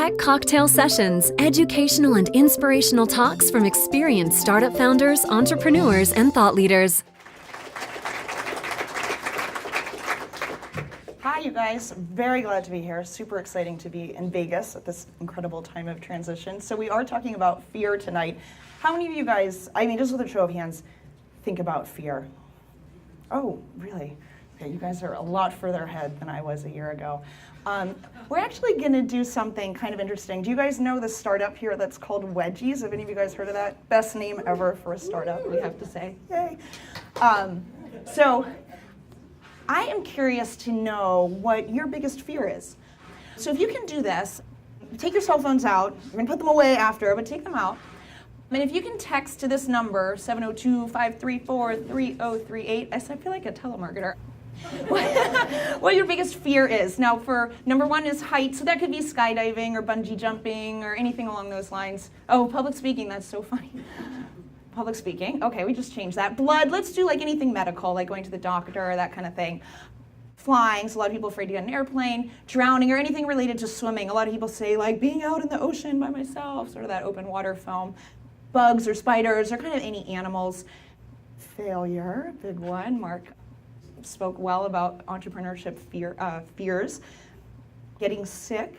Tech Cocktail Sessions, educational and inspirational talks from experienced startup founders, entrepreneurs, and thought leaders. Hi, you guys. Very glad to be here. Super exciting to be in Vegas at this incredible time of transition. So we are talking about fear tonight. How many of you guys, just with a show of hands, think about fear? Oh, really? Okay, you guys are a lot further ahead than I was a year ago. We're actually going to do something kind of interesting. Do you guys know the startup here that's called Wedgies? Have any of you guys heard of that? Best name ever for a startup, we have to say. Yay. So I am curious to know what your biggest fear is. So if you can do this, take your cell phones out. You're going to put them away after, but take them out. And if you can text to this number, 702-534-3038, I feel like a telemarketer. What your biggest fear is. Now for number one is height, so that could be skydiving or bungee jumping or anything along those lines. Oh, public speaking, that's so funny. Public speaking, okay, we just changed that. Blood, let's do like anything medical, like going to the doctor or that kind of thing. Flying, so a lot of people are afraid to get on an airplane. Drowning or anything related to swimming. A lot of people say like being out in the ocean by myself, sort of that open water foam. Bugs or spiders or kind of any animals. Failure, big one. Mark spoke well about entrepreneurship fears. Getting sick,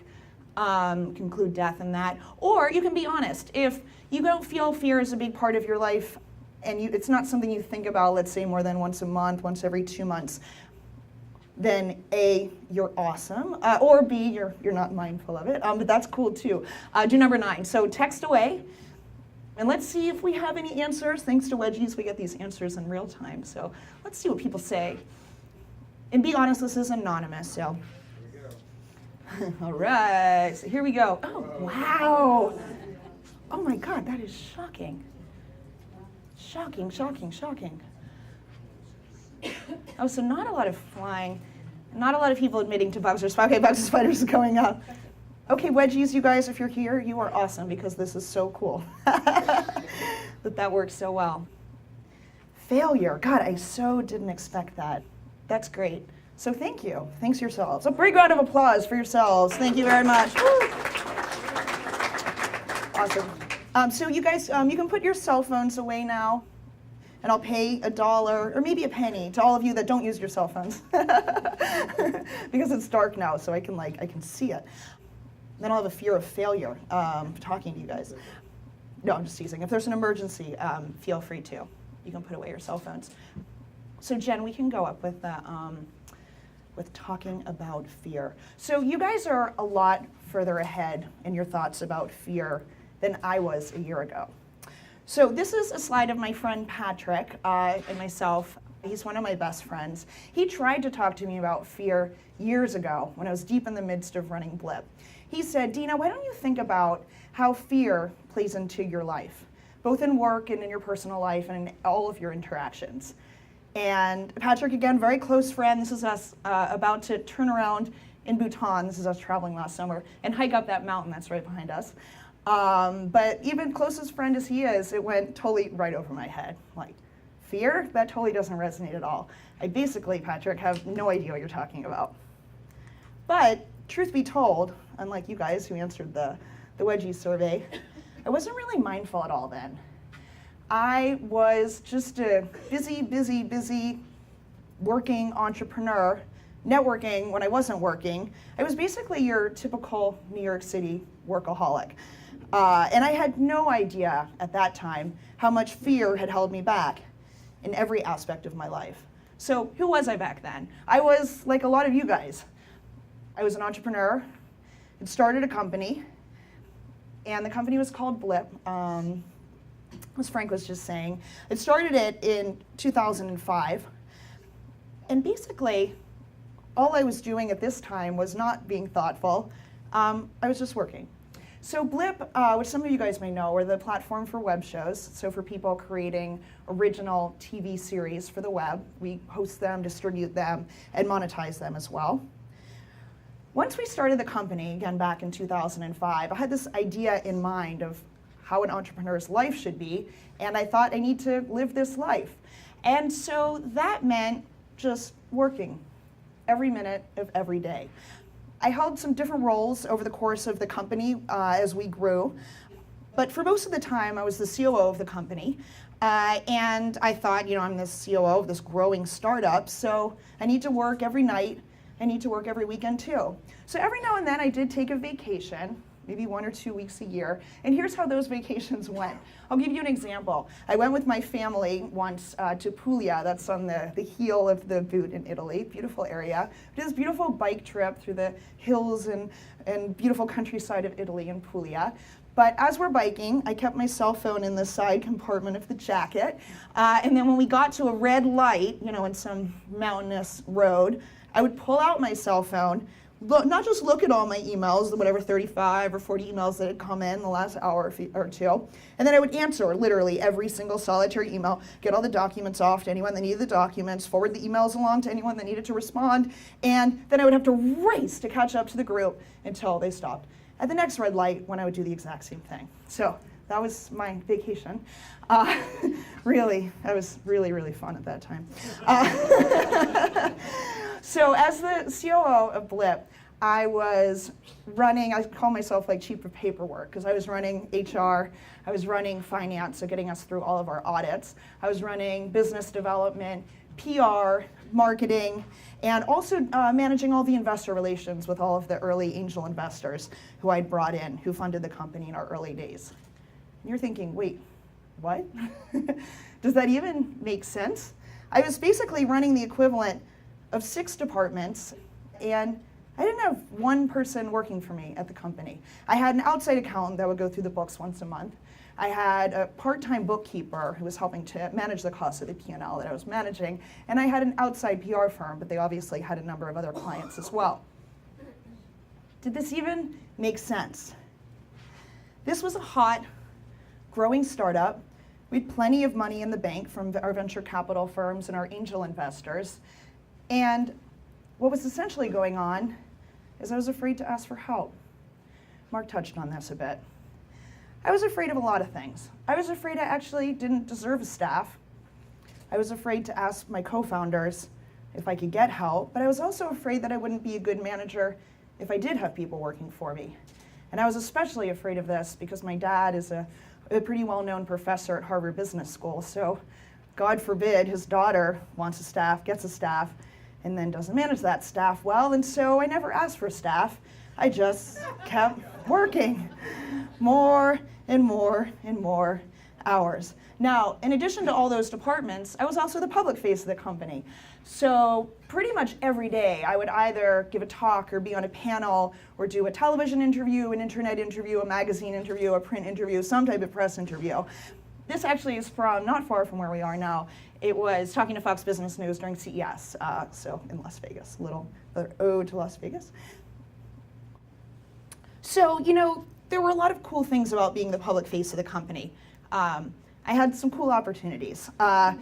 can include death in that. Or you can be honest. If you don't feel fear is a big part of your life and it's not something you think about, let's say more than once a month, once every 2 months, then A, you're awesome, or B, you're not mindful of it, but that's cool too. Do number 9. So text away. And let's see if we have any answers. Thanks to Wedgies, we get these answers in real time. So let's see what people say. And be honest, this is anonymous, so. Here we go. All right, so here we go. Oh, wow. Oh my God, that is shocking. Shocking, shocking, shocking. Oh, so not a lot of flying. Not a lot of people admitting to bugs or spiders. Okay, bugs and spiders are going up. Okay, Wedgies, you guys, if you're here, you are awesome because this is so cool that works so well. Failure. God, I so didn't expect that. That's great. So thank you. Thanks yourselves. A big round of applause for yourselves. Thank you very much. Woo. Awesome. So you guys, you can put your cell phones away now, and I'll pay $1 or maybe a penny to all of you that don't use your cell phones because it's dark now, so I can see it. Then I'll have a fear of failure talking to you guys. No, I'm just teasing. If there's an emergency, feel free to. You can put away your cell phones. So Jen, we can go up with talking about fear. So you guys are a lot further ahead in your thoughts about fear than I was a year ago. So this is a slide of my friend Patrick and myself. He's one of my best friends. He tried to talk to me about fear years ago when I was deep in the midst of running Blip. He said, Dina, why don't you think about how fear plays into your life, both in work and in your personal life and in all of your interactions. And Patrick, again, very close friend. This is us about to turn around in Bhutan. This is us traveling last summer and hike up that mountain that's right behind us. But even closest friend as he is, it went totally right over my head. Like, fear? That totally doesn't resonate at all. I basically, Patrick, have no idea what you're talking about. But truth be told, unlike you guys who answered the Wedgie survey, I wasn't really mindful at all then. I was just a busy working entrepreneur, networking when I wasn't working. I was basically your typical New York City workaholic. And I had no idea at that time how much fear had held me back in every aspect of my life. So who was I back then? I was like a lot of you guys. I was an entrepreneur, had started a company, and the company was called Blip. As Frank was just saying, I started it in 2005, and basically all I was doing at this time was not being thoughtful. I was just working. So Blip, which some of you guys may know, are the platform for web shows. So for people creating original TV series for the web, we host them, distribute them, and monetize them as well. Once we started the company, again back in 2005, I had this idea in mind of how an entrepreneur's life should be, and I thought I need to live this life. And so that meant just working every minute of every day. I held some different roles over the course of the company as we grew. But for most of the time, I was the COO of the company. And I thought, I'm the COO of this growing startup, so I need to work every night. I need to work every weekend too. So every now and then I did take a vacation, maybe 1 or 2 weeks a year. And here's how those vacations went. I'll give you an example. I went with my family once to Puglia, that's on the heel of the boot in Italy, beautiful area. We did this beautiful bike trip through the hills and beautiful countryside of Italy in Puglia. But as we're biking, I kept my cell phone in the side compartment of the jacket. And then when we got to a red light, in some mountainous road, I would pull out my cell phone, not just look at all my emails, the whatever 35 or 40 emails that had come in the last hour or two, and then I would answer literally every single solitary email, get all the documents off to anyone that needed the documents, forward the emails along to anyone that needed to respond, and then I would have to race to catch up to the group until they stopped at the next red light when I would do the exact same thing. So that was my vacation. Really, that was really, really fun at that time. So as the COO of Blip, I was running, I call myself like chief of paperwork, because I was running HR, I was running finance, so getting us through all of our audits. I was running business development, PR, marketing, and also managing all the investor relations with all of the early angel investors who I'd brought in, who funded the company in our early days. And you're thinking, wait, what? Does that even make sense? I was basically running the equivalent of 6 departments, and I didn't have one person working for me at the company. I had an outside accountant that would go through the books once a month. I had a part-time bookkeeper who was helping to manage the cost of the P&L that I was managing, and I had an outside PR firm, but they obviously had a number of other clients as well. Did this even make sense? This was a hot, growing startup. We had plenty of money in the bank from our venture capital firms and our angel investors. And what was essentially going on is I was afraid to ask for help. Mark touched on this a bit. I was afraid of a lot of things. I was afraid I actually didn't deserve a staff. I was afraid to ask my co-founders if I could get help, but I was also afraid that I wouldn't be a good manager if I did have people working for me. And I was especially afraid of this because my dad is a pretty well-known professor at Harvard Business School, so God forbid his daughter wants a staff, gets a staff, and then doesn't manage that staff well, and so I never asked for staff. I just kept working more and more and more hours. Now, in addition to all those departments, I was also the public face of the company. So pretty much every day, I would either give a talk or be on a panel or do a television interview, an internet interview, a magazine interview, a print interview, some type of press interview. This actually is from not far from where we are now. It was talking to Fox Business News during CES, so in Las Vegas, a little ode to Las Vegas. So, there were a lot of cool things about being the public face of the company. I had some cool opportunities. As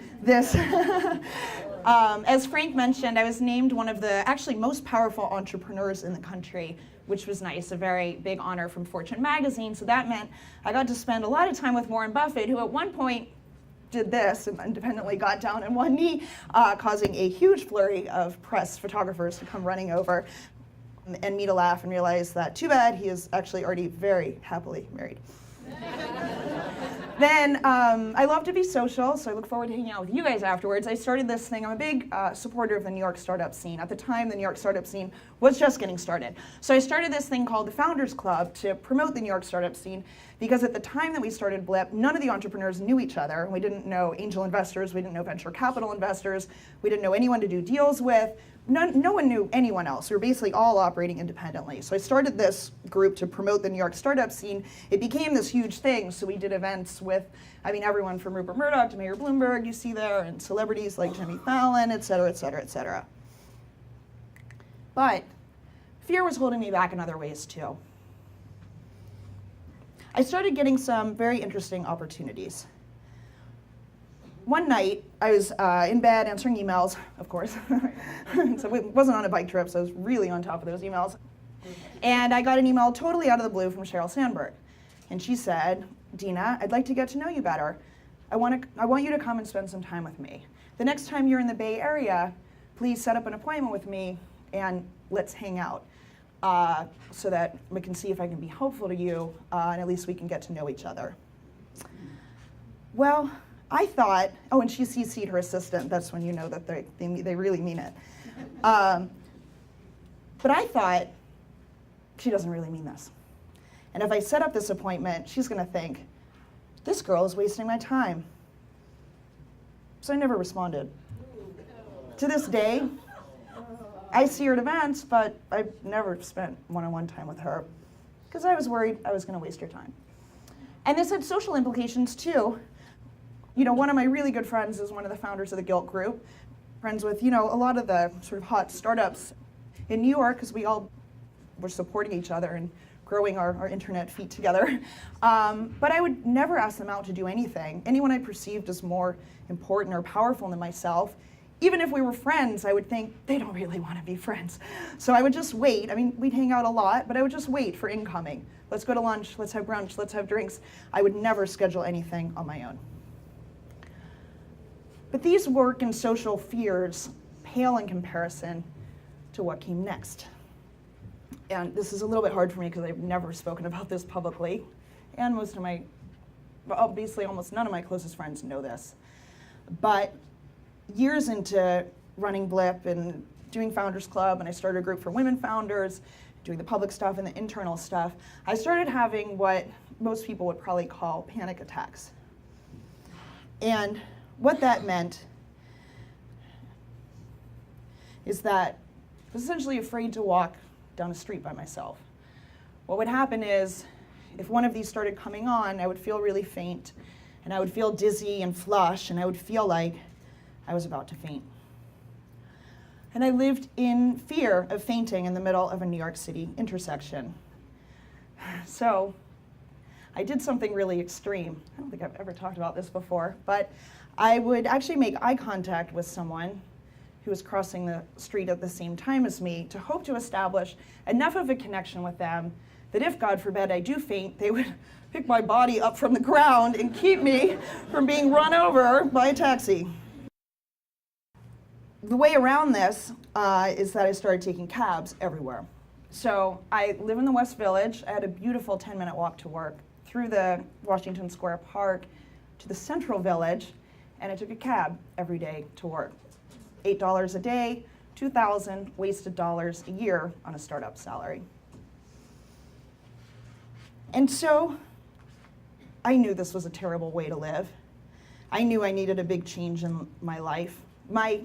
Frank mentioned, I was named one of the actually most powerful entrepreneurs in the country, which was nice, a very big honor from Fortune magazine. So that meant I got to spend a lot of time with Warren Buffett, who at one point did this and independently got down on one knee, causing a huge flurry of press photographers to come running over and me to laugh and realize that too bad he is actually already very happily married. Then I love to be social, so I look forward to hanging out with you guys afterwards. I started this thing. I'm a big supporter of the New York startup scene. At the time, the New York startup scene was just getting started. So I started this thing called the Founders Club to promote the New York startup scene, because at the time that we started Blip, none of the entrepreneurs knew each other. We didn't know angel investors. We didn't know venture capital investors. We didn't know anyone to do deals with. No one knew anyone else. We were basically all operating independently. So I started this group to promote the New York startup scene. It became this huge thing. So we did events with, everyone from Rupert Murdoch to Mayor Bloomberg, you see there, and celebrities like Jimmy Fallon, et cetera, et cetera, et cetera. But fear was holding me back in other ways too. I started getting some very interesting opportunities. One night, I was in bed answering emails, of course. So it wasn't on a bike trip, so I was really on top of those emails. And I got an email totally out of the blue from Sheryl Sandberg. And she said, Dina, I'd like to get to know you better. I want you to come and spend some time with me. The next time you're in the Bay Area, please set up an appointment with me and let's hang out. so that we can see if I can be helpful to you, and at least we can get to know each other. Well, I thought, oh, and she CC'd her assistant. That's when you know that they really mean it. But I thought, she doesn't really mean this. And if I set up this appointment, she's going to think, this girl is wasting my time. So I never responded. To this day, I see her at events, but I've never spent one-on-one time with her because I was worried I was going to waste her time. And this had social implications too. You know, one of my really good friends is one of the founders of the Guilt Group, friends with, you know, a lot of the sort of hot startups in New York because we all were supporting each other and growing our internet feet together. But I would never ask them out to do anything. Anyone I perceived as more important or powerful than myself, even if we were friends, I would think, they don't really want to be friends. So I would just wait. I mean, we'd hang out a lot, but I would just wait for incoming. Let's go to lunch, let's have brunch, let's have drinks. I would never schedule anything on my own. But these work and social fears pale in comparison to what came next. And this is a little bit hard for me because I've never spoken about this publicly. And most of my, obviously almost none of my closest friends know this. But years into running Blip and doing Founders Club, and I started a group for women founders, doing the public stuff and the internal stuff, I started having what most people would probably call panic attacks. And what that meant is that I was essentially afraid to walk down a street by myself. What would happen is, if one of these started coming on, I would feel really faint, and I would feel dizzy and flush, and I would feel like I was about to faint. And I lived in fear of fainting in the middle of a New York City intersection. So I did something really extreme. I don't think I've ever talked about this before, but I would actually make eye contact with someone who was crossing the street at the same time as me to hope to establish enough of a connection with them that if, God forbid, I do faint, they would pick my body up from the ground and keep me from being run over by a taxi. The way around this is that I started taking cabs everywhere. So I live in the West Village. I had a beautiful 10-minute walk to work through the Washington Square Park to the Central Village, and I took a cab every day to work. $8 a day, $2,000 wasted dollars a year on a startup salary. And so I knew this was a terrible way to live. I knew I needed a big change in my life. My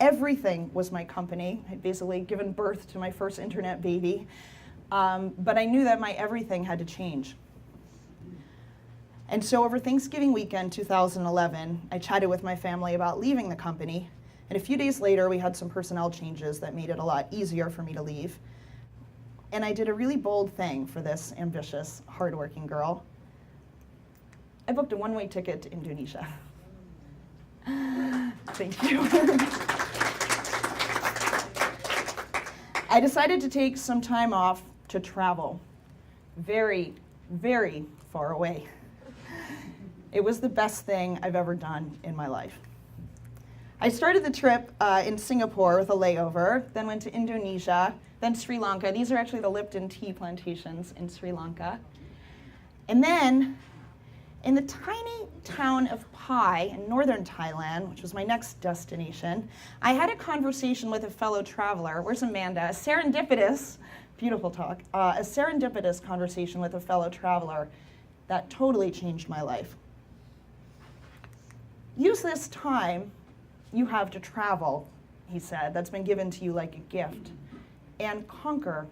everything was my company. I'd basically given birth to my first internet baby. But I knew that my everything had to change. And so over Thanksgiving weekend 2011, I chatted with my family about leaving the company. And a few days later, we had some personnel changes that made it a lot easier for me to leave. And I did a really bold thing for this ambitious, hardworking girl. I booked a one-way ticket to Indonesia. Thank you. I decided to take some time off to travel very, very far away. It was the best thing I've ever done in my life. I started the trip in Singapore with a layover, then went to Indonesia, then Sri Lanka. These are actually the Lipton tea plantations in Sri Lanka. And then in the tiny town of Pai in northern Thailand, which was my next destination, I had a conversation with a fellow traveler. Where's Amanda? A serendipitous, beautiful talk, a serendipitous conversation with a fellow traveler that totally changed my life. Use this time you have to travel, he said, that's been given to you like a gift, and conquer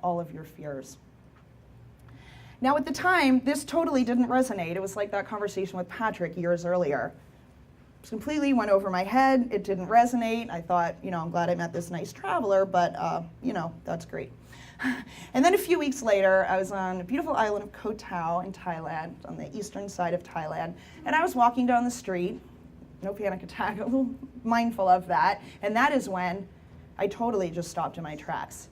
all of your fears. Now at the time, this totally didn't resonate. It was like that conversation with Patrick years earlier. It completely went over my head. It didn't resonate. I thought, I'm glad I met this nice traveler, but that's great. And then a few weeks later, I was on a beautiful island of Koh Tao in Thailand, on the eastern side of Thailand, and I was walking down the street, no panic attack, a little mindful of that, and that is when I totally just stopped in my tracks.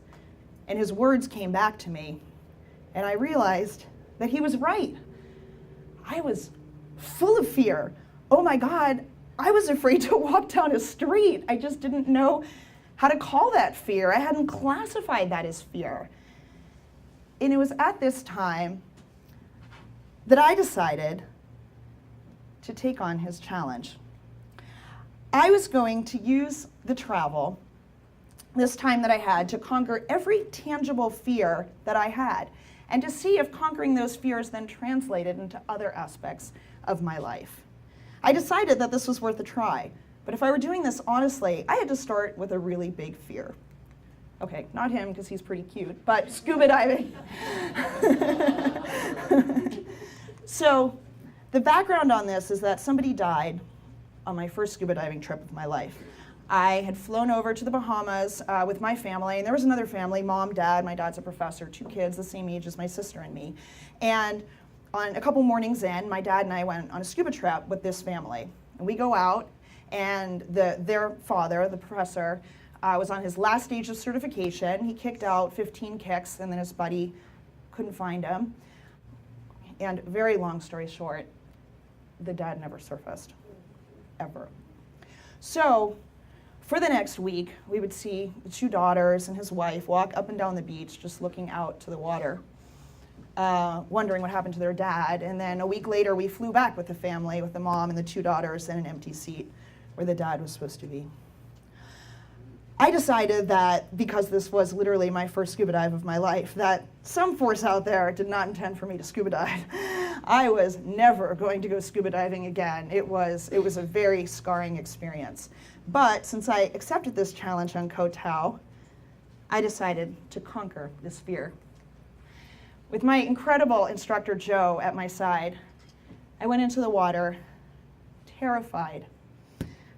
And his words came back to me, and I realized that he was right. I was full of fear. Oh my God, I was afraid to walk down a street. I just didn't know how to call that fear. I hadn't classified that as fear. And it was at this time that I decided to take on his challenge. I was going to use the travel, this time that I had, to conquer every tangible fear that I had, and to see if conquering those fears then translated into other aspects of my life. I decided that this was worth a try, but if I were doing this honestly, I had to start with a really big fear. Okay, not him, because he's pretty cute, but scuba diving. So the background on this is that somebody died on my first scuba diving trip of my life. I had flown over to the Bahamas with my family, and there was another family, mom, dad, my dad's a professor, 2 kids the same age as my sister and me. And on a couple mornings in, my dad and I went on a scuba trip with this family. And we go out, and their father, the professor, was on his last stage of certification. He kicked out 15 kicks, and then his buddy couldn't find him. And very long story short, the dad never surfaced, ever. So for the next week, we would see the 2 daughters and his wife walk up and down the beach, just looking out to the water, wondering what happened to their dad. And then a week later, we flew back with the family, with the mom and the 2 daughters in an empty seat where the dad was supposed to be. I decided that because this was literally my first scuba dive of my life, that some force out there did not intend for me to scuba dive. I was never going to go scuba diving again. It was a very scarring experience. But since I accepted this challenge on Koh Tao, I decided to conquer this fear. With my incredible instructor, Joe, at my side, I went into the water terrified,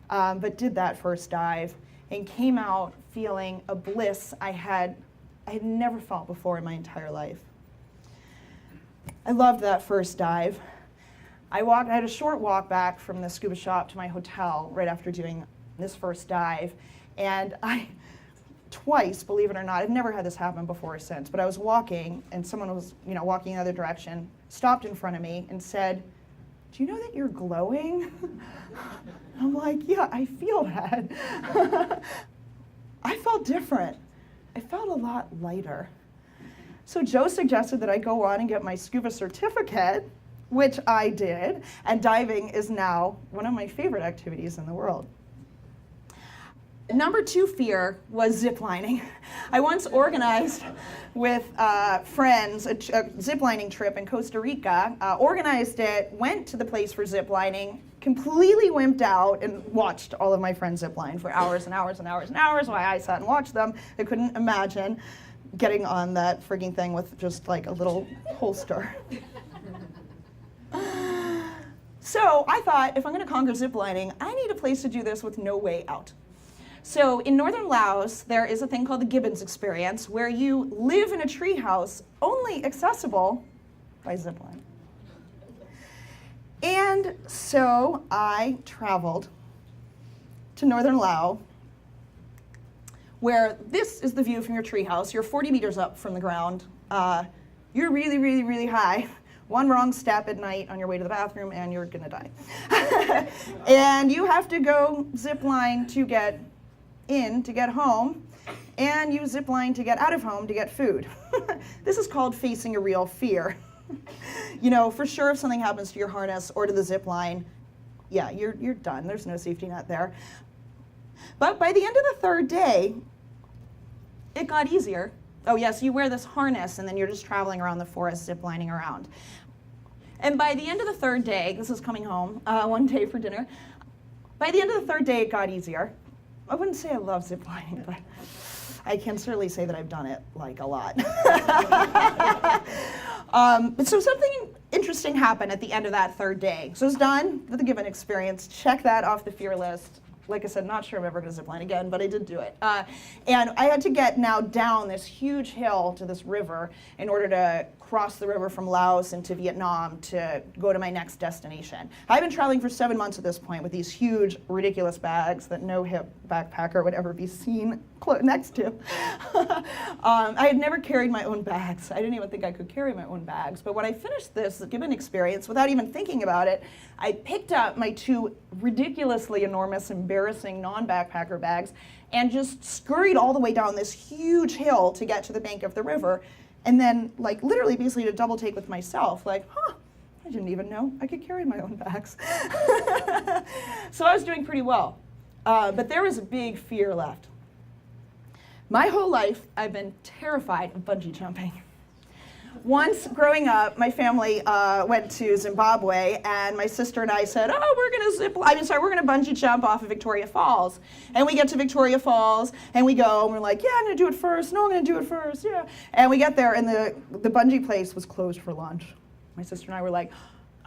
but did that first dive and came out feeling a bliss I had never felt before in my entire life. I loved that first dive. I had a short walk back from the scuba shop to my hotel right after doing this first dive, and twice, believe it or not, I've never had this happen before or since, but I was walking and someone was, walking the other direction, stopped in front of me and said, "Do you know that you're glowing?" I'm like, yeah, I feel that. I felt different. I felt a lot lighter. So Joe suggested that I go on and get my scuba certificate, which I did, and diving is now one of my favorite activities in the world. Number 2 fear was ziplining. I once organized with friends a ziplining trip in Costa Rica, organized it, went to the place for ziplining, completely wimped out and watched all of my friends zipline for hours and hours and hours and hours while I sat and watched them. I couldn't imagine getting on that frigging thing with just like a little holster. So I thought, if I'm going to conquer ziplining, I need a place to do this with no way out. So in northern Laos, there is a thing called the Gibbons experience, where you live in a treehouse only accessible by zipline. And so I traveled to northern Laos, where this is the view from your treehouse. You're 40 meters up from the ground. You're really, really, really high. One wrong step at night on your way to the bathroom and you're gonna die. And you have to go zip line to get in to get home, and you zip line to get out of home to get food. This is called facing a real fear. For sure if something happens to your harness or to the zip line, yeah, you're done. There's no safety net there. But by the end of the 3rd day, it got easier. Oh yes, you wear this harness and then you're just traveling around the forest zip lining around. And by the end of the 3rd day, this is coming home one day for dinner, by the end of the 3rd day it got easier. I wouldn't say I love ziplining, but I can certainly say that I've done it like a lot. So something interesting happened at the end of that 3rd day. So it's done with the Gibbon experience. Check that off the fear list. Like I said, not sure I'm ever going to zipline again, but I did do it. And I had to get now down this huge hill to this river in order to cross the river from Laos into Vietnam to go to my next destination. I've been traveling for 7 months at this point with these huge, ridiculous bags that no hip backpacker would ever be seen next to. I had never carried my own bags. I didn't even think I could carry my own bags. But when I finished this given experience, without even thinking about it, I picked up my 2 ridiculously enormous, embarrassing non-backpacker bags and just scurried all the way down this huge hill to get to the bank of the river. And then, like, literally basically to double take with myself, like, I didn't even know I could carry my own bags. So I was doing pretty well. But there was a big fear left. My whole life, I've been terrified of bungee jumping. Once, growing up, my family went to Zimbabwe, and my sister and I said, we're gonna bungee jump off of Victoria Falls. And we get to Victoria Falls, and we go, and we're like, yeah, I'm gonna do it first. No, I'm gonna do it first, yeah. And we get there, and the bungee place was closed for lunch. My sister and I were like,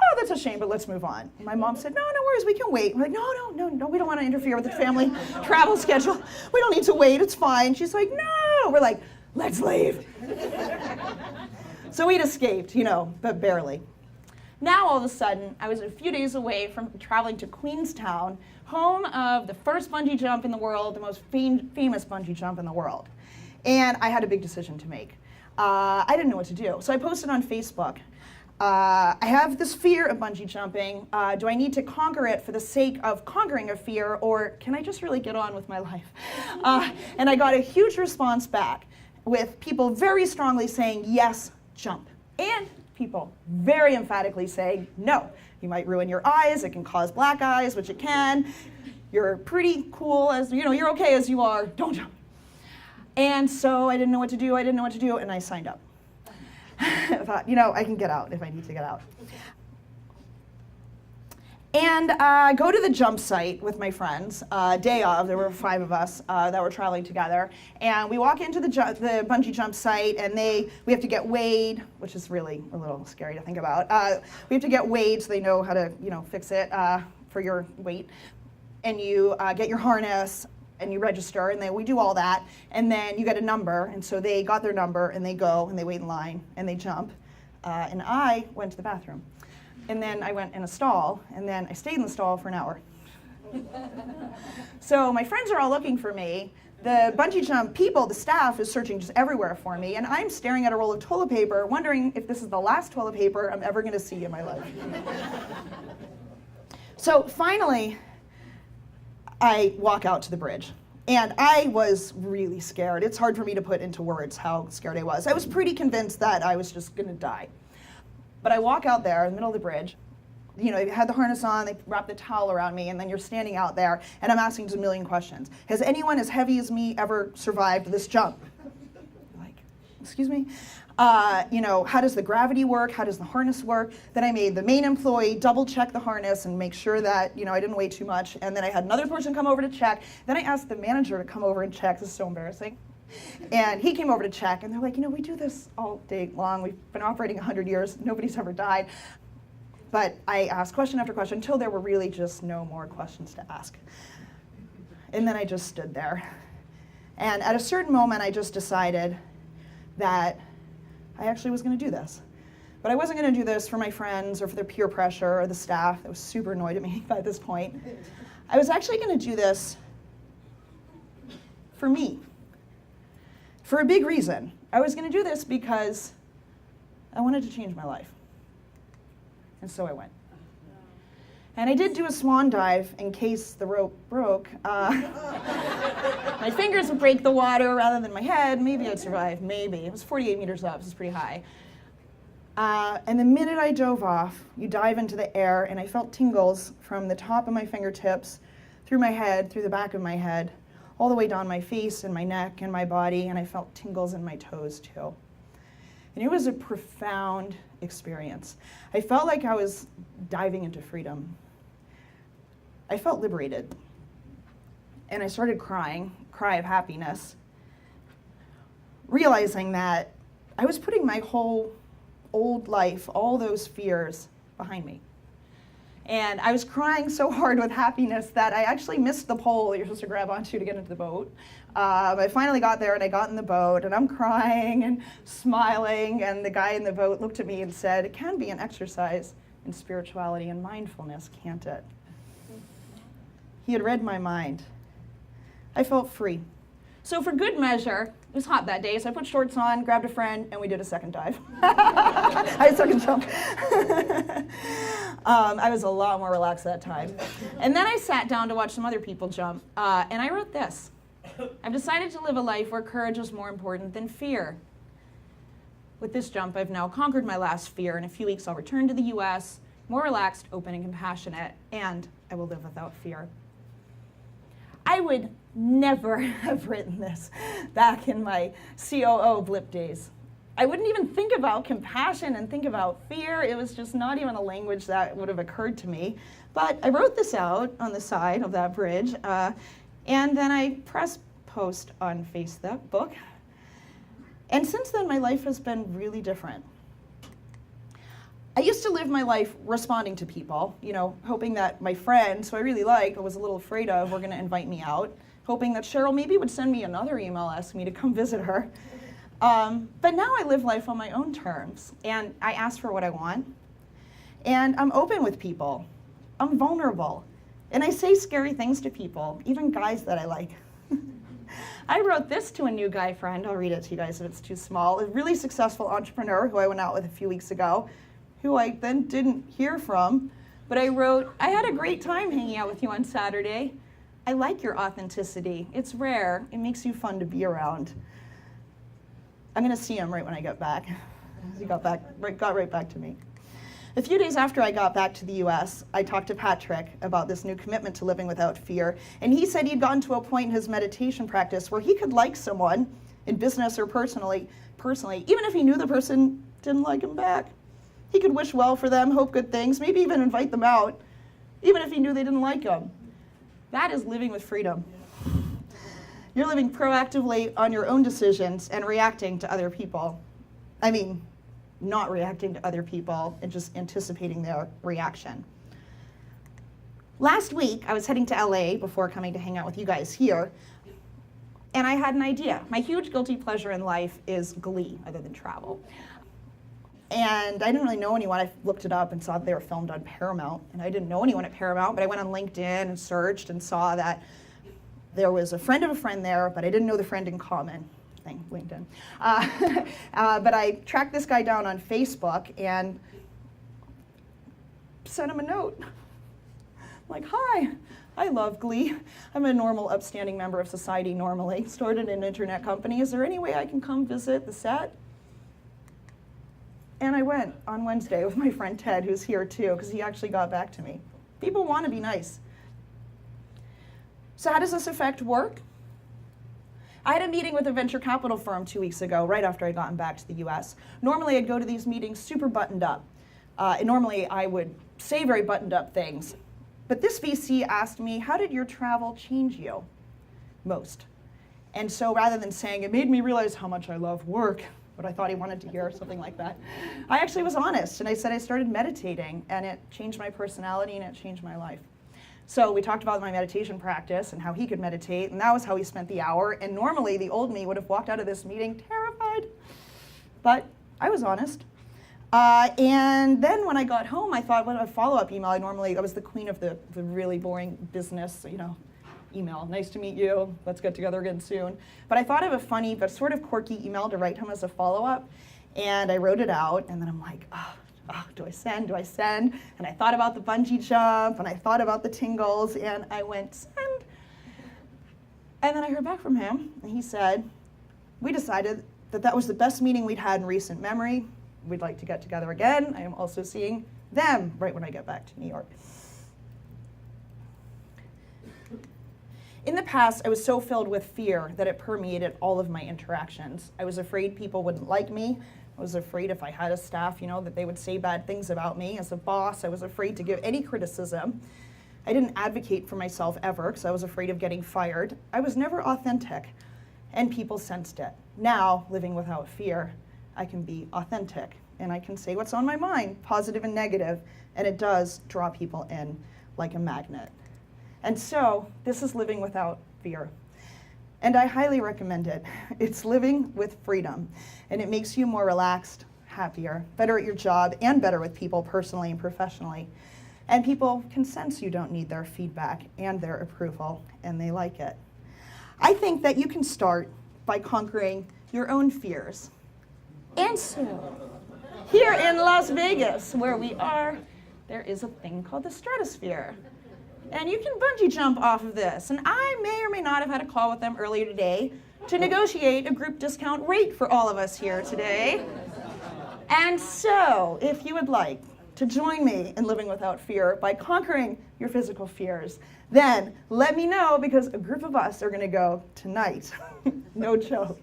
oh, that's a shame, but let's move on. And my mom said, no worries, we can wait. We're like, no, we don't want to interfere with the family travel schedule. We don't need to wait, it's fine. She's like, no. We're like, let's leave. So we'd escaped, but barely. Now, all of a sudden, I was a few days away from traveling to Queenstown, home of the first bungee jump in the world, the most famous bungee jump in the world. And I had a big decision to make. I didn't know what to do. So I posted on Facebook, I have this fear of bungee jumping. Do I need to conquer it for the sake of conquering a fear, or can I just really get on with my life? And I got a huge response back with people very strongly saying, yes, jump. And people very emphatically saying, no, you might ruin your eyes, it can cause black eyes, which it can. You're pretty cool you're okay as you are, don't jump. And so I didn't know what to do, and I signed up. I thought, I can get out if I need to get out. And I go to the jump site with my friends, day of. There were 5 of us that were traveling together. And we walk into the bungee jump site, and we have to get weighed, which is really a little scary to think about. We have to get weighed so they know how to, fix it for your weight. And you get your harness, and you register, and we do all that. And then you get a number, and so they got their number, and they go, and they wait in line, and they jump. And I went to the bathroom. And then I went in a stall, and then I stayed in the stall for an hour. So my friends are all looking for me. The bungee jump people, the staff, is searching just everywhere for me, and I'm staring at a roll of toilet paper, wondering if this is the last toilet paper I'm ever going to see in my life. So finally, I walk out to the bridge. And I was really scared. It's hard for me to put into words how scared I was. I was pretty convinced that I was just going to die. But I walk out there in the middle of the bridge. They had the harness on, they wrapped the towel around me, and then you're standing out there, and I'm asking just a million questions. Has anyone as heavy as me ever survived this jump? Like, excuse me? How does the gravity work? How does the harness work? Then I made the main employee double check the harness and make sure that, I didn't weigh too much. And then I had another person come over to check. Then I asked the manager to come over and check. This is so embarrassing. And he came over to check, and they're like, we do this all day long. We've been operating 100 years. Nobody's ever died. But I asked question after question until there were really just no more questions to ask. And then I just stood there. And at a certain moment, I just decided that I actually was going to do this. But I wasn't going to do this for my friends or for their peer pressure or the staff that was super annoyed at me by this point. I was actually going to do this for me. For a big reason. I was going to do this because I wanted to change my life. And so I went. And I did do a swan dive in case the rope broke. My fingers would break the water rather than my head. Maybe I'd survive, maybe. It was 48 meters up, so it's pretty high. And the minute I dove off, you dive into the air, and I felt tingles from the top of my fingertips, through my head, through the back of my head, all the way down my face and my neck and my body, and I felt tingles in my toes too. And it was a profound experience. I felt like I was diving into freedom. I felt liberated. And I started crying, cry of happiness, realizing that I was putting my whole old life, all those fears, behind me. And I was crying so hard with happiness that I actually missed the pole that you're supposed to grab onto to get into the boat. I finally got there, and I got in the boat, and I'm crying and smiling, and the guy in the boat looked at me and said, "It can be an exercise in spirituality and mindfulness, can't it?" He had read my mind. I felt free. So for good measure, it was hot that day, so I put shorts on, grabbed a friend, and we did a second dive. I had a second jump. I was a lot more relaxed that time. And then I sat down to watch some other people jump, and I wrote this. I've decided to live a life where courage is more important than fear. With this jump, I've now conquered my last fear. In a few weeks, I'll return to the US, more relaxed, open, and compassionate, and I will live without fear. I would never have written this back in my COO blip days. I wouldn't even think about compassion and think about fear. It was just not even a language that would have occurred to me. But I wrote this out on the side of that bridge, and then I pressed post on Facebook. And since then, my life has been really different. I used to live my life responding to people, hoping that my friends, who I really liked but was a little afraid of, were going to invite me out, hoping that Cheryl maybe would send me another email asking me to come visit her. But now I live life on my own terms, and I ask for what I want, and I'm open with people. I'm vulnerable, and I say scary things to people, even guys that I like. I wrote this to a new guy friend. I'll read it to you guys if it's too small. A really successful entrepreneur who I went out with a few weeks ago, who I then didn't hear from. But I wrote, I had a great time hanging out with you on Saturday. I like your authenticity. It's rare. It makes you fun to be around. I'm going to see him right when I get back. He got right back to me. A few days after I got back to the US, I talked to Patrick about this new commitment to living without fear, and he said he'd gotten to a point in his meditation practice where he could like someone, in business or personally, even if he knew the person didn't like him back. He could wish well for them, hope good things, maybe even invite them out, even if he knew they didn't like him. That is living with freedom. You're living proactively on your own decisions and reacting to other people. Not reacting to other people and just anticipating their reaction. Last week, I was heading to LA before coming to hang out with you guys here, and I had an idea. My huge guilty pleasure in life is Glee, other than travel. And I didn't really know anyone. I looked it up and saw that they were filmed on Paramount, and I didn't know anyone at Paramount, but I went on LinkedIn and searched and saw that there was a friend of a friend there, but I didn't know the friend in common. Thing, LinkedIn. But I tracked this guy down on Facebook and sent him a note. Like, hi, I love Glee. I'm a normal, upstanding member of society normally. Started an internet company. Is there any way I can come visit the set? And I went on Wednesday with my friend Ted, who's here too, because he actually got back to me. People want to be nice. So how does this affect work? I had a meeting with a venture capital firm 2 weeks ago, right after I'd gotten back to the US. Normally, I'd go to these meetings super buttoned up. And normally, I would say very buttoned up things. But this VC asked me, how did your travel change you most? And so rather than saying, it made me realize how much I love work, what I thought he wanted to hear, something like that, I actually was honest. And I said I started meditating, and it changed my personality, and it changed my life. So we talked about my meditation practice and how he could meditate, and that was how he spent the hour. And normally, the old me would have walked out of this meeting terrified. But I was honest. And then when I got home, I thought, what a follow-up email. I was the queen of the really boring business, email. Nice to meet you. Let's get together again soon. But I thought of a funny but sort of quirky email to write him as a follow-up. And I wrote it out, and then I'm like, do I send? And I thought about the bungee jump, and I thought about the tingles, and I went, send. And then I heard back from him, and he said, we decided that was the best meeting we'd had in recent memory. We'd like to get together again. I am also seeing them right when I get back to New York. In the past, I was so filled with fear that it permeated all of my interactions. I was afraid people wouldn't like me. I was afraid if I had a staff, that they would say bad things about me. As a boss, I was afraid to give any criticism. I didn't advocate for myself ever because I was afraid of getting fired. I was never authentic, and people sensed it. Now, living without fear, I can be authentic, and I can say what's on my mind, positive and negative, and it does draw people in like a magnet. And so, this is living without fear. And I highly recommend it. It's living with freedom, and it makes you more relaxed, happier, better at your job, and better with people personally and professionally. And people can sense you don't need their feedback and their approval, and they like it. I think that you can start by conquering your own fears. And so, here in Las Vegas, where we are, there is a thing called the stratosphere. And you can bungee jump off of this. And I may or may not have had a call with them earlier today to negotiate a group discount rate for all of us here today. And so, if you would like to join me in living without fear by conquering your physical fears, then let me know, because a group of us are going to go tonight, no joke,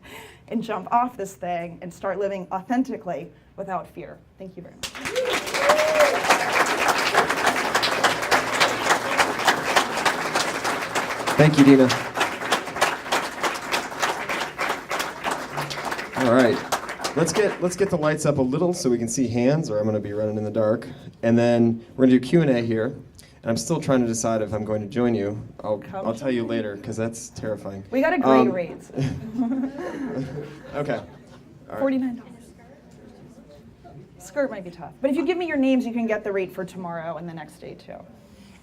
and jump off this thing and start living authentically without fear. Thank you very much. Thank you, Dina. All right. Let's get the lights up a little so we can see hands, or I'm going to be running in the dark. And then we're going to do Q&A here. And I'm still trying to decide if I'm going to join you. I'll tell you later, because that's terrifying. We got a great rate. Okay. All right. $49. Skirt might be tough. But if you give me your names, you can get the rate for tomorrow and the next day, too.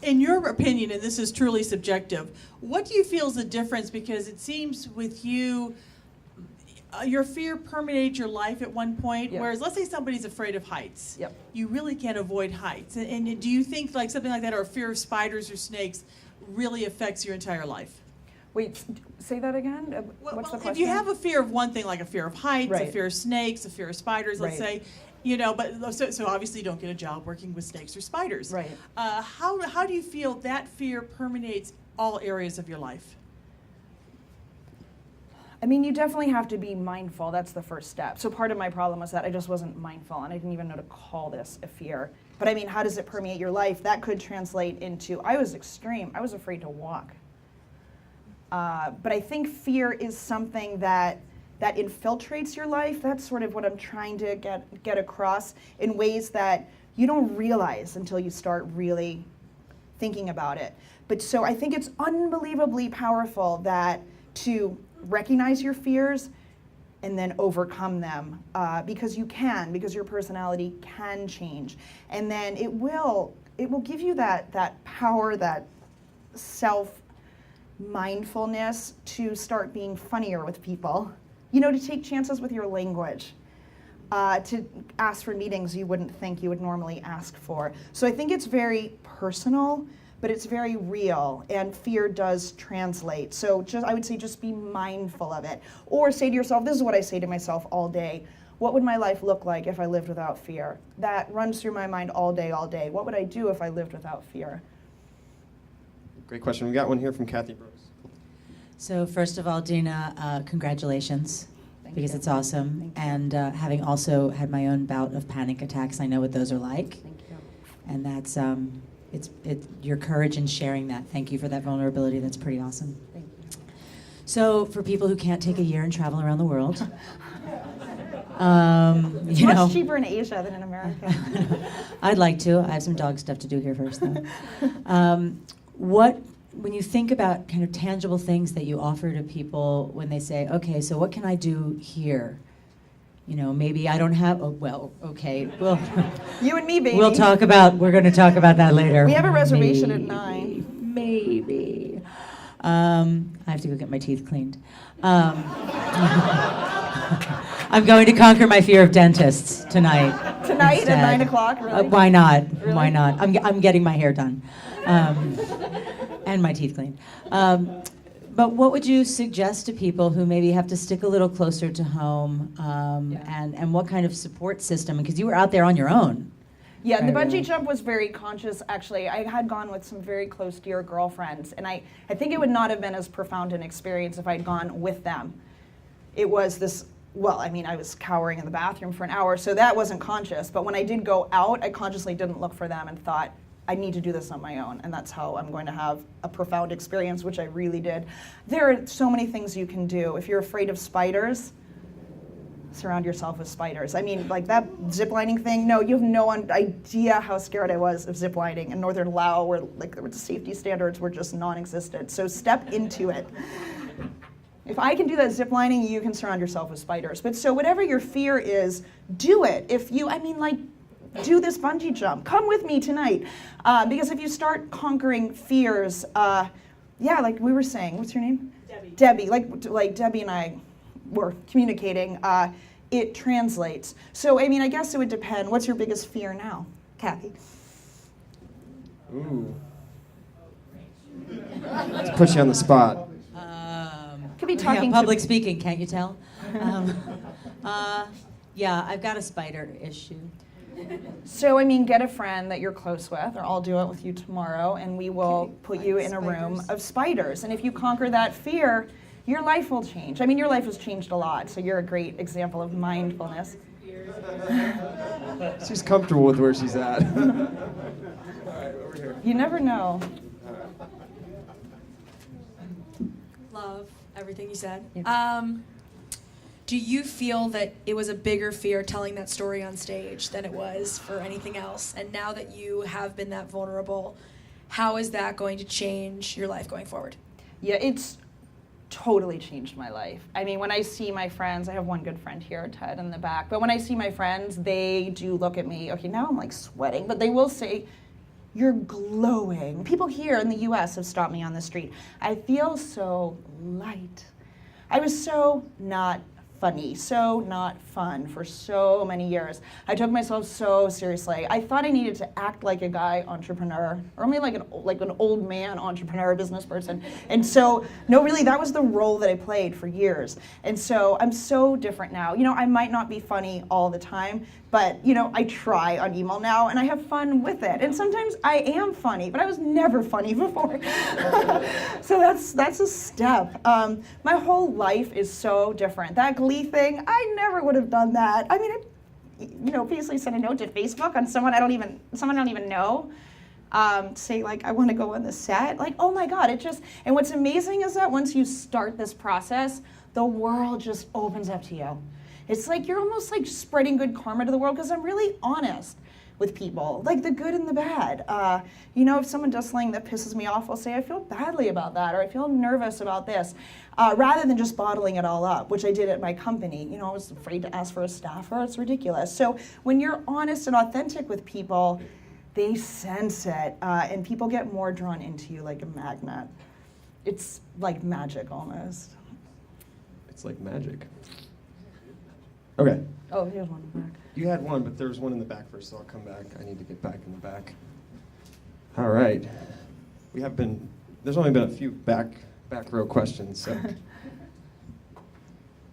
In your opinion, and this is truly subjective, what do you feel is the difference? Because it seems with you, your fear permeates your life at one point, Yep. whereas let's say somebody's afraid of heights. Yep. You really can't avoid heights. And do you think like something like that, or fear of spiders or snakes, really affects your entire life? Wait, say that again? What's the question? If you have a fear of one thing, like a fear of heights, a Right. fear of snakes, a fear of spiders, let's Right. say, but so obviously you don't get a job working with snakes or spiders. Right. How do you feel that fear permeates all areas of your life? I mean, you definitely have to be mindful. That's the first step. So part of my problem was that I just wasn't mindful, and I didn't even know to call this a fear. But I mean, how does it permeate your life? That could translate into, I was extreme. I was afraid to walk. But I think fear is something that infiltrates your life. That's sort of what I'm trying to get across in ways that you don't realize until you start really thinking about it. But so I think it's unbelievably powerful that to recognize your fears and then overcome them, because because your personality can change. And then it will give you that power, that self-mindfulness to start being funnier with people, to take chances with your language, to ask for meetings you wouldn't think you would normally ask for. So I think it's very personal, but it's very real, and fear does translate. So I would say just be mindful of it. Or say to yourself, this is what I say to myself all day: what would my life look like if I lived without fear? That runs through my mind all day, all day. What would I do if I lived without fear? Great question. We got one here from Kathy Brooks. So first of all, Dina, congratulations, because it's awesome. And having also had my own bout of panic attacks, I know what those are like. Thank you. And that's it's your courage in sharing that. Thank you for that vulnerability. That's pretty awesome. Thank you. So for people who can't take a year and travel around the world, It's much cheaper in Asia than in America. I'd like to. I have some dog stuff to do here first, though. When you think about kind of tangible things that you offer to people when they say, okay, so what can I do here? Maybe I don't have, okay, well. You and me, baby. We're going to talk about that later. We have a reservation at 9. Maybe. I have to go get my teeth cleaned. I'm going to conquer my fear of dentists tonight. Tonight instead. at 9 o'clock, really? Why not? Really? Why not? I'm getting my hair done. And my teeth cleaned. But what would you suggest to people who maybe have to stick a little closer to home, and what kind of support system? Because you were out there on your own. Yeah, the bungee jump was very conscious, actually. I had gone with some very close, dear girlfriends, and I think it would not have been as profound an experience if I'd gone with them. It was this, I was cowering in the bathroom for an hour, so that wasn't conscious. But when I did go out, I consciously didn't look for them and thought, I need to do this on my own, and that's how I'm going to have a profound experience, which I really did. There are so many things you can do. If you're afraid of spiders, surround yourself with spiders. I mean, like that ziplining thing, no, you have no idea how scared I was of ziplining in northern Laos, where the safety standards were just non-existent. So step into it. If I can do that ziplining, you can surround yourself with spiders. But so whatever your fear is, do it. Do this bungee jump. Come with me tonight. Because if you start conquering fears, like we were saying, what's your name? Debbie, like Debbie and I were communicating, it translates. So, I mean, I guess it would depend. What's your biggest fear now, Kathy? Ooh. Let's put you on the spot. Could be talking public speaking, can't you tell? Yeah, I've got a spider issue. So, I mean, get a friend that you're close with, or I'll do it with you tomorrow, and we will put you in a room of spiders. And if you conquer that fear, your life will change. I mean, your life has changed a lot, so you're a great example of mindfulness. She's comfortable with where she's at. All right, over here. You never know. Love everything you said. Yeah. Do you feel that it was a bigger fear telling that story on stage than it was for anything else? And now that you have been that vulnerable, how is that going to change your life going forward? Yeah, it's totally changed my life. I mean, when I see my friends, I have one good friend here, Ted, in the back, but when I see my friends, they do look at me. Okay, now I'm like sweating, but they will say, "You're glowing." People here in the US have stopped me on the street. I feel so light. I was so not funny, so not fun for so many years. I took myself so seriously. I thought I needed to act like a guy entrepreneur, or maybe like an old man entrepreneur, business person. And so, no, really, that was the role that I played for years. And so I'm so different now. You know, I might not be funny all the time, but, you know, I try on email now, and I have fun with it. And sometimes I am funny, but I was never funny before. So that's a step. My whole life is so different. That Glee thing, I never would have done that. I mean, I basically sent a note to Facebook on someone I don't even know. Say, like, I want to go on the set. Like, oh my God, and what's amazing is that once you start this process, the world just opens up to you. It's like you're almost like spreading good karma to the world, because I'm really honest with people, like the good and the bad. If someone does something that pisses me off, I'll say, I feel badly about that, or I feel nervous about this, rather than just bottling it all up, which I did at my company. I was afraid to ask for a staffer. It's ridiculous. So when you're honest and authentic with people, they sense it, and people get more drawn into you like a magnet. It's like magic almost. It's like magic. Okay. Oh, here's one back. You had one, but there was one in the back first, so I'll come back. I need to get back in the back. All right. There's only been a few back row questions, so.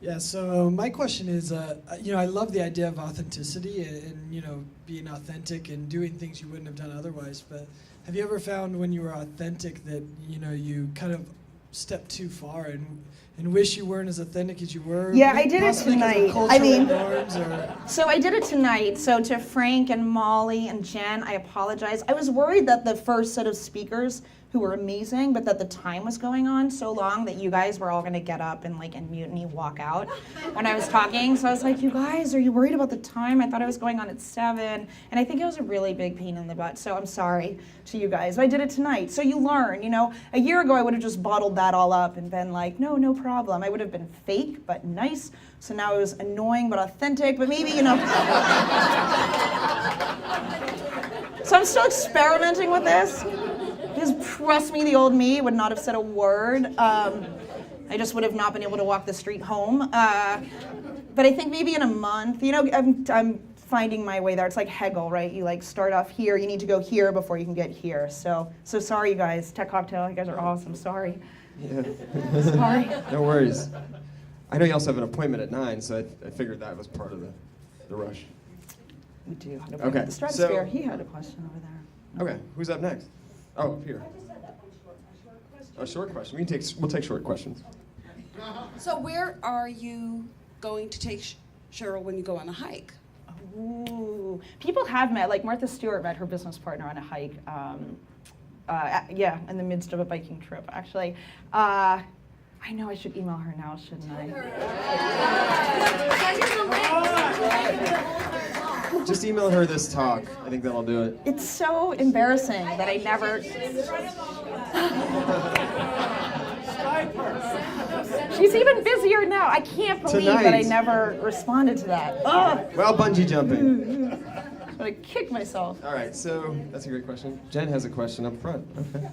Yeah, so my question is, I love the idea of authenticity and being authentic and doing things you wouldn't have done otherwise, but have you ever found when you were authentic that, you kind of stepped too far and wish you weren't as authentic as you were? Yeah, I did it tonight. So I did it tonight. So to Frank and Molly and Jen, I apologize. I was worried that the first set of speakers, who were amazing, but that the time was going on so long that you guys were all going to get up and like in mutiny walk out when I was talking. So I was like, you guys, are you worried about the time? I thought I was going on at 7. And I think it was a really big pain in the butt. So I'm sorry to you guys. But I did it tonight. So you learn, a year ago I would have just bottled that all up and been like, no problem. I would have been fake but nice. So now it was annoying but authentic, but maybe, So I'm still experimenting with this. Because trust me, the old me would not have said a word. I just would have not been able to walk the street home. But I think maybe in a month, I'm finding my way there. It's like Hegel, right? You like start off here, you need to go here before you can get here. So sorry, you guys. Tech Cocktail, you guys are awesome. Sorry. Yeah. Sorry. No worries. I know you also have an appointment at 9, so I figured that was part of the rush. We do. Okay, The Stratosphere, he had a question over there. Okay, who's up next? Oh, up here. A short question. We'll take short questions. So where are you going to take Cheryl when you go on a hike? Ooh. People have met, like Martha Stewart met her business partner on a hike. In the midst of a biking trip, actually. I know I should email her now, shouldn't I? Just email her this talk. I think that'll do it. It's so embarrassing that I never... She's even busier now. I can't believe that I never responded to that. Ugh. Well, bungee jumping. I'm going to kick myself. All right, so that's a great question. Jen has a question up front. Okay.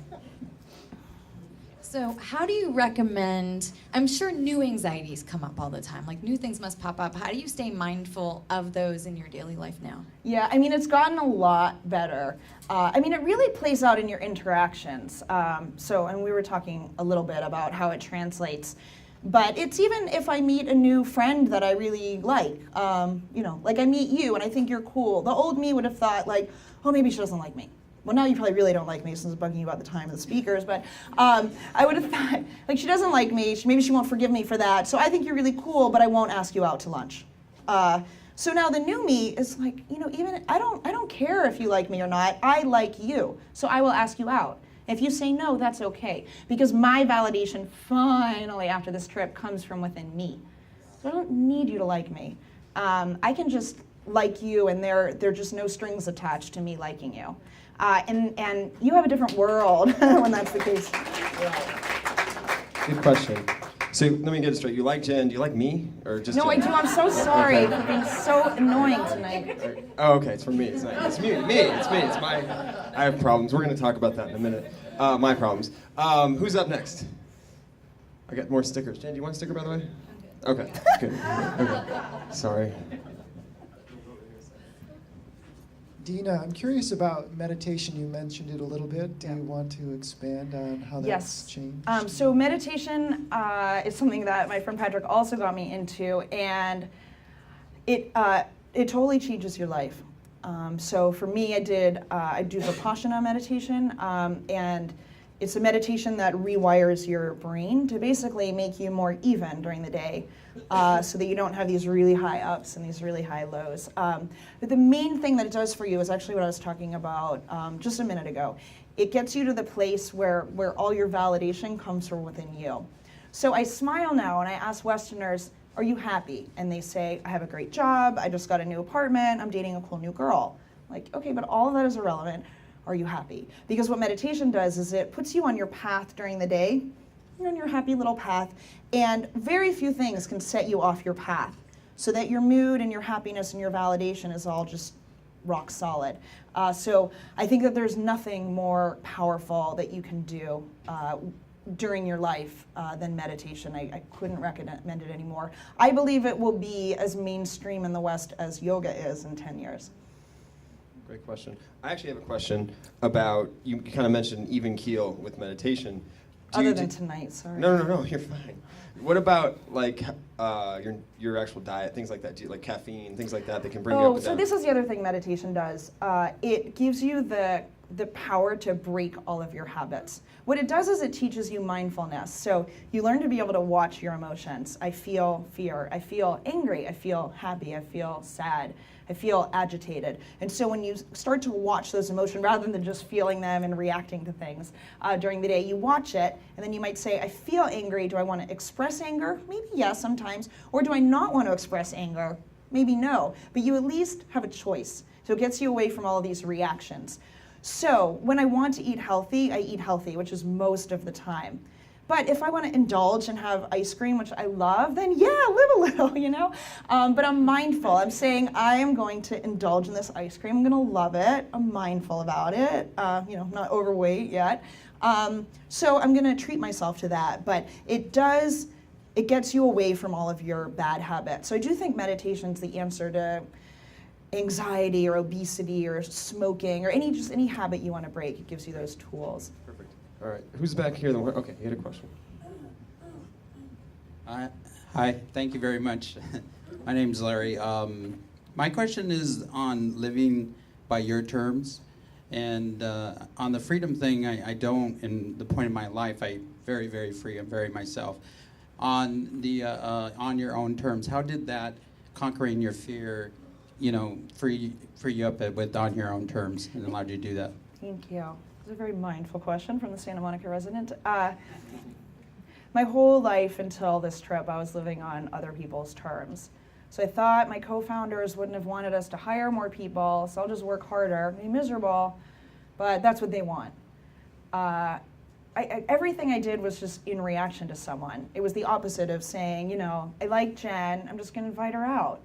So how do you recommend, I'm sure new anxieties come up all the time, like new things must pop up. How do you stay mindful of those in your daily life now? Yeah, I mean, it's gotten a lot better. I mean, it really plays out in your interactions. And we were talking a little bit about how it translates. But it's even if I meet a new friend that I really like, like I meet you and I think you're cool. The old me would have thought like, oh, maybe she doesn't like me. Well, now you probably really don't like me since it's bugging you about the time of the speakers, but I would have thought, like, she doesn't like me, maybe she won't forgive me for that, so I think you're really cool, but I won't ask you out to lunch. So now the new me is like, even, I don't care if you like me or not, I like you, so I will ask you out. If you say no, that's okay, because my validation finally after this trip comes from within me. So I don't need you to like me. I can just like you, and there are just no strings attached to me liking you. And you have a different world when that's the case. Good question. So let me get it straight. You like Jen? Do you like me, or just? No, Jen? I do. I'm so sorry for being so annoying tonight. Oh, okay. It's for me. It's not. It's me. It's me. It's my. I have problems. We're going to talk about that in a minute. My problems. Who's up next? I got more stickers. Jen, do you want a sticker, by the way? Okay. Good. Okay. Sorry. Dina, I'm curious about meditation. You mentioned it a little bit. Do you want to expand on how that's changed? So meditation is something that my friend Patrick also got me into, and it totally changes your life. So for me, I do Vipassana meditation, and it's a meditation that rewires your brain to basically make you more even during the day, so that you don't have these really high ups and these really high lows. But the main thing that it does for you is actually what I was talking about just a minute ago. It gets you to the place where all your validation comes from within you. So I smile now and I ask Westerners, are you happy? And they say, I have a great job, I just got a new apartment, I'm dating a cool new girl. Like, okay, but all of that is irrelevant. Are you happy? Because what meditation does is it puts you on your path during the day. You're on your happy little path, and very few things can set you off your path, so that your mood and your happiness and your validation is all just rock solid. So I think that there's nothing more powerful that you can do during your life than meditation. I couldn't recommend it anymore. I believe it will be as mainstream in the West as yoga is in 10 years. Great question. I actually have a question about, you kind of mentioned even keel with meditation. Other than tonight, sorry. No, you're fine. What about like your actual diet, things like that? Do you like caffeine, things like that can bring you up and so down? this is the other thing meditation does. It gives you the power to break all of your habits. What it does is it teaches you mindfulness. So you learn to be able to watch your emotions. I feel fear, I feel angry, I feel happy, I feel sad, I feel agitated. And so when you start to watch those emotions, rather than just feeling them and reacting to things during the day, you watch it, and then you might say, I feel angry, do I want to express anger? Maybe yes, sometimes. Or do I not want to express anger? Maybe no. But you at least have a choice. So it gets you away from all of these reactions. So when I want to eat healthy, I eat healthy, which is most of the time. But if I want to indulge and have ice cream, which I love, then yeah, live a little, But I'm mindful. I'm saying I am going to indulge in this ice cream. I'm going to love it. I'm mindful about it. Not overweight yet. So I'm going to treat myself to that. But it gets you away from all of your bad habits. So I do think meditation's the answer to anxiety or obesity or smoking or any habit you want to break. It gives you those tools. Perfect. All right. Who's back here? Okay, you had a question. Hi. Thank you very much. My name's Larry. My question is on living by your terms. And on the freedom thing, I don't, in the point of my life, I'm very, very free. I'm very myself. On your own terms, how did that conquering your fear free you up with on your own terms and allowed you to do that? Thank you. It's a very mindful question from the Santa Monica resident. My whole life until this trip, I was living on other people's terms. So I thought my co-founders wouldn't have wanted us to hire more people, so I'll just work harder, be miserable, but that's what they want. Everything I did was just in reaction to someone. It was the opposite of saying, I like Jen, I'm just gonna invite her out.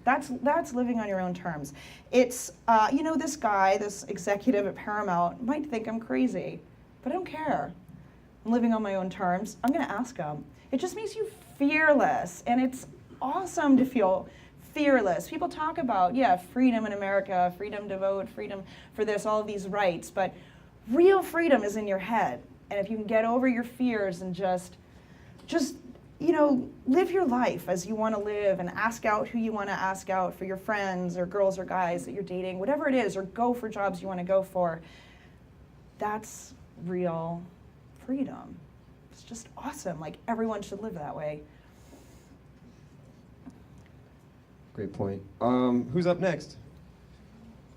That's living on your own terms. It's, this guy, this executive at Paramount might think I'm crazy, but I don't care. I'm living on my own terms, I'm going to ask them. It just makes you fearless, and it's awesome to feel fearless. People talk about, yeah, freedom in America, freedom to vote, freedom for this, all of these rights, but real freedom is in your head. And if you can get over your fears and just live your life as you want to live and ask out who you want to ask out for your friends or girls or guys that you're dating, whatever it is, or go for jobs you want to go for, that's real freedom. It's just awesome. Like, everyone should live that way. Great point. Who's up next?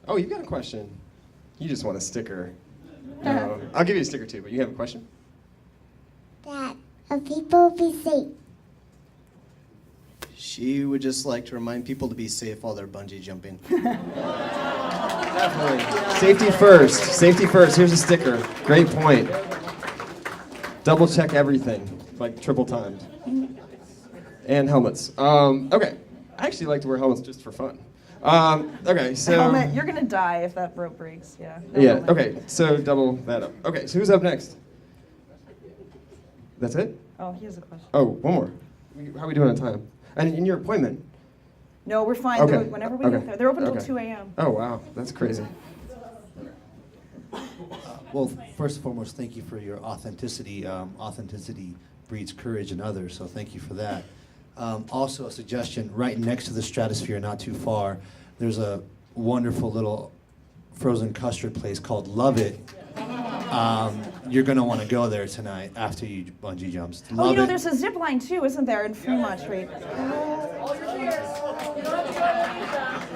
Oh, you got a question. You just want a sticker. No, I'll give you a sticker too, but you have a question? That people be safe. She would just like to remind people to be safe while they're bungee jumping. Definitely. Safety first. Safety first. Here's a sticker. Great point. Double check everything, like triple timed. And helmets. Okay. I actually like to wear helmets just for fun. Okay, so... Helmet, you're going to die if that rope breaks, yeah. No yeah, helmet. okay, so double that up. Okay, so who's up next? That's it? Oh, he has a question. Oh, one more. How are we doing on time? And in your appointment? No, we're fine. Okay. Whenever we get there. They're open until Okay. 2 a.m. Oh, wow, that's crazy. Well, first and foremost, thank you for your authenticity. Authenticity breeds courage in others, so thank you for that. Also, a suggestion, right next to the Stratosphere, not too far, there's a wonderful little frozen custard place called Love It. You're going to want to go there tonight after you bungee jumps. Love it. There's a zip line too, isn't there, in Fremont Street?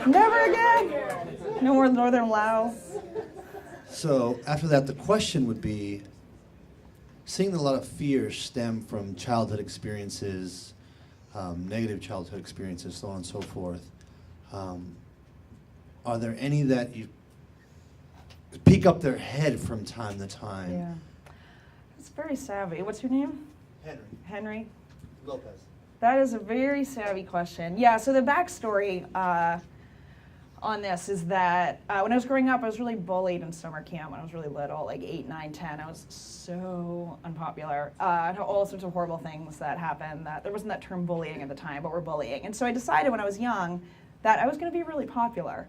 Never again. No more Northern Lao. So after that, the question would be, seeing that a lot of fears stem from childhood experiences, negative childhood experiences, so on and so forth, are there any that you peek up their head from time to time? Yeah. It's very savvy. What's your name? Henry. Henry? Lopez. That is a very savvy question. Yeah, so the backstory on this is that when I was growing up, I was really bullied in summer camp when I was really little, like 8, 9, 10. I was so unpopular. And all sorts of horrible things that happened. That there wasn't that term bullying at the time, but we're bullying. And so I decided when I was young that I was going to be really popular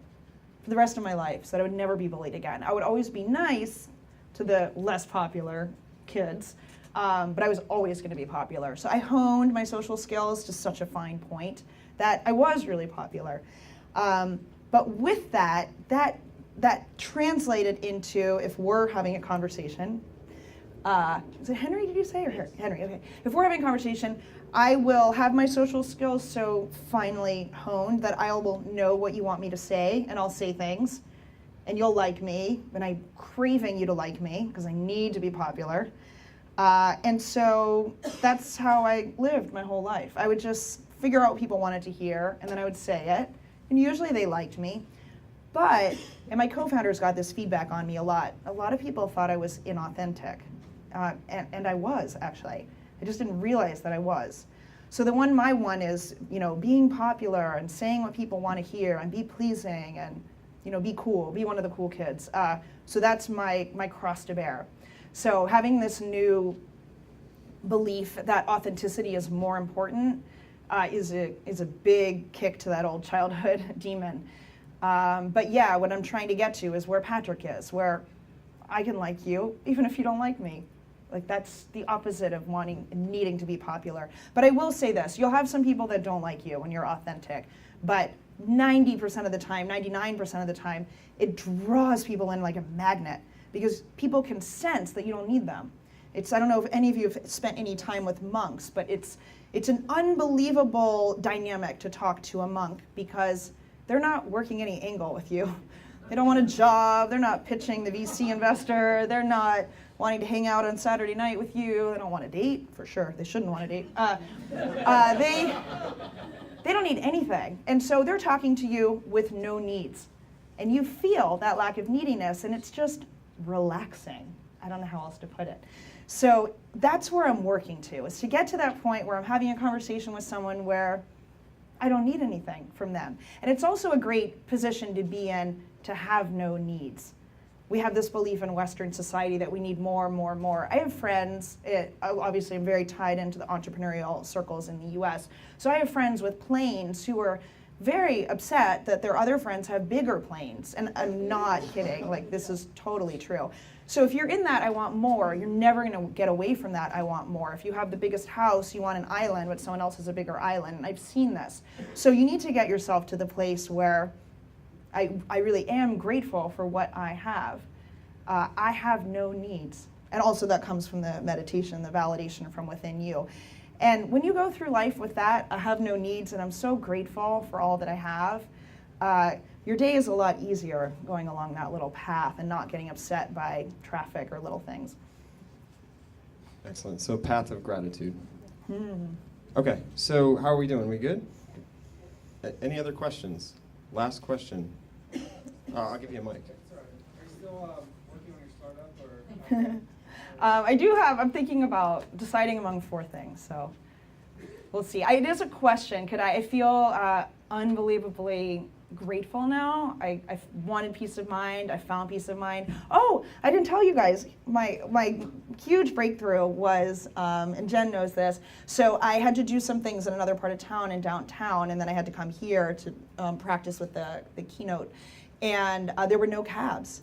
for the rest of my life, so that I would never be bullied again. I would always be nice to the less popular kids, but I was always going to be popular. So I honed my social skills to such a fine point that I was really popular. But with that translated into, if we're having a conversation, is it Henry, did you say, or Henry? Okay. If we're having a conversation, I will have my social skills so finely honed that I will know what you want me to say, and I'll say things, and you'll like me, and I'm craving you to like me, because I need to be popular. And so that's how I lived my whole life. I would just figure out what people wanted to hear, and then I would say it. And usually they liked me. And my co-founders got this feedback on me a lot. A lot of people thought I was inauthentic. And I was, actually. I just didn't realize that I was. So my one is, being popular and saying what people want to hear and be pleasing and, be cool, be one of the cool kids. So that's my cross to bear. So having this new belief that authenticity is more important is a big kick to that old childhood demon. But yeah, what I'm trying to get to is where Patrick is, where I can like you, even if you don't like me. Like, that's the opposite of wanting and needing to be popular. But I will say this, you'll have some people that don't like you when you're authentic, but 90% of the time, 99% of the time, it draws people in like a magnet, because people can sense that you don't need them. I don't know if any of you have spent any time with monks, but it's an unbelievable dynamic to talk to a monk, because they're not working any angle with you. They don't want a job, they're not pitching the VC investor, they're not wanting to hang out on Saturday night with you, they don't want to date, for sure, they shouldn't want to date. They don't need anything, and so they're talking to you with no needs. And you feel that lack of neediness, and it's just relaxing. I don't know how else to put it. So that's where I'm working to, is to get to that point where I'm having a conversation with someone where I don't need anything from them. And it's also a great position to be in, to have no needs. we have this belief in Western society that we need more and more and more. I have friends, obviously I'm very tied into the entrepreneurial circles in the US, so I have friends with planes who are very upset that their other friends have bigger planes, and I'm not kidding, like this is totally true. So if you're in that I want more, you're never gonna get away from that I want more. If you have the biggest house, you want an island, but someone else has a bigger island, and I've seen this. So you need to get yourself to the place where I really am grateful for what I have. I have no needs. And also that comes from the meditation, the validation from within you. And when you go through life with that, I have no needs and I'm so grateful for all that I have, your day is a lot easier going along that little path and not getting upset by traffic or little things. Excellent. So path of gratitude. Okay, so how are we doing? We good? Any other questions? Last question. I'll give you a mic. Are you still working on your startup? Or? I'm thinking about deciding among 4 things, so we'll see. It is a question. I feel unbelievably grateful now. I wanted peace of mind. I found peace of mind. Oh, I didn't tell you guys. My huge breakthrough was, and Jen knows this, so I had to do some things in another part of town, in downtown, and then I had to come here to practice with the keynote. And there were no cabs.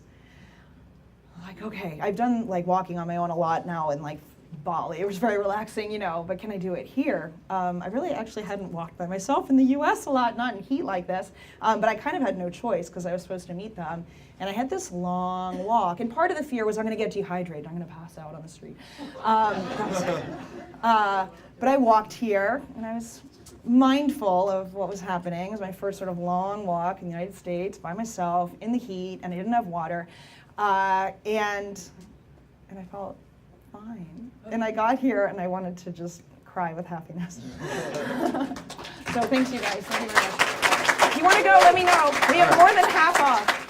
Like, okay, I've done like walking on my own a lot now in like Bali. It was very relaxing, you know, but can I do it here? I really actually hadn't walked by myself in the US a lot, not in heat like this, but I kind of had no choice because I was supposed to meet them. And I had this long walk, and part of the fear was I'm gonna get dehydrated, I'm gonna pass out on the street. But I walked here, and I was mindful of what was happening. It was my first sort of long walk in the United States by myself in the heat, and I didn't have water. And I felt fine. And I got here and I wanted to just cry with happiness. So thanks you guys, thank you very much. If you want to go, let me know. We have more than half off.